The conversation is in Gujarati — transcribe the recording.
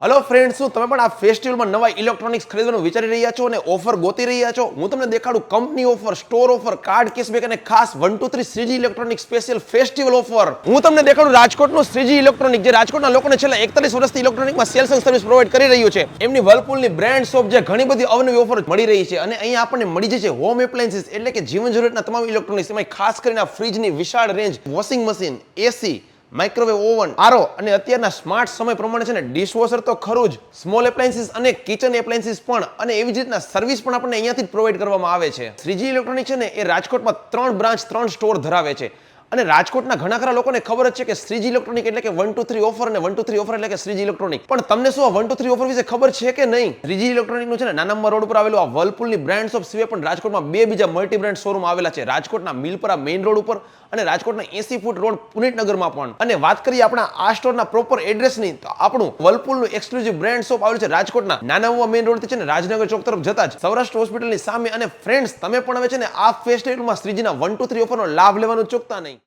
હલો ફ્રેન્ડ્સ, શું તમે પણ આ ફેસ્ટિવલમાં નવા ઇલેક્ટ્રોનિક્સ ખરીદવાનું વિચારી રહ્યા છો અને ઓફર ગોતી રહ્યા છો? હું તમને દેખાડું company offer, store offer, card cashback અને ખાસ 1 2 3 Shriji electronic special festival offer. હું તમને દેખાડું રાજકોટનું શ્રીજી ઇલેક્ટ્રોનિક, જે રાજકોટના લોકોને છેલ્લા 41 વર્ષથી ઇલેક્ટ્રોનિકમાં સેલ્સ અને સર્વિસ પ્રોવાઈડ કરી રહ્યું છે. એમની વર્લપૂલની બ્રાન્ડ શોપ, જે ઘણી બધી અવનવી ઓફર મળી રહી છે અને અહીંયા આપણને મળી જાય છે હોમ એપ્લાયન્સીસ, એટલે કે જીવન જરૂરિયાતના તમામ ઇલેક્ટ્રોનિક્સ. એમાં ખાસ કરીને આ ફ્રીજની વિશાળ રેન્જ, વોશિંગ મશીન, એસી, માઇક્રોવેવ ઓવન, આરો અને અત્યારના સ્માર્ટ સમય પ્રમાણે છે ને ડિશવોશર તો ખરું જ, સ્મોલ એપ્લાયન્સીસ અને કિચન એપ્લાયન્સીસ પણ, અને એવી જ રીતના સર્વિસ પણ આપણને અહીંયાથી જ પ્રોવાઈડ કરવામાં આવે છે. શ્રીજી ઇલેક્ટ્રોનિક છે ને એ રાજકોટમાં 3 બ્રાન્ચ 3 સ્ટોર ધરાવે છે. અને રાજકોટના ઘણા ખરા લોકોને ખબર જ છે કે શ્રીજી ઇલેક્ટ્રોનિક એટલે કે 1 2 3 ઓફર, અને 1 2 3 ઓફર એટલે કે શ્રીજી ઇલેક્ટ્રોનિક. પણ તમને શું આ 1 2 3 ઓફર વિશે ખબર છે કે નહીં? શ્રીજી ઇલેક્ટ્રોનિકનું છે ને નાનામાં રોડ ઉપર આવેલું આ વર્લપૂલની બ્રાન્ડ શોપ સિવાય પણ રાજકોટમાં 2 બીજા મલ્ટી બ્રાન્ડ શોરૂમ આવેલા છે. રાજકોટના મિલપરા મેઇન રોડ ઉપર અને રાજકોટના 80 ફૂટ રોડ પુનિતનગરમાં પણ. અને વાત કરીએ આપણા આ સ્ટોરના પ્રોપર એડ્રેસની, તો આપણું વર્લપૂલનું એક્સક્લુઝિવ બ્રાન્ડ શોપ આવેલું છે રાજકોટના નાનામાં મેઇન રોડથી છે ને રાજનગર ચોક તરફ જતા જ સૌરાષ્ટ્ર હોસ્પિટલની સામે. અને ફ્રેન્ડ્સ, તમે પણ હવે છે ને આ ફેસ્ટિવલમાં શ્રીજીના 1 2 3 ઓફરનો લાભ લેવાનું ચૂકતા નહીં.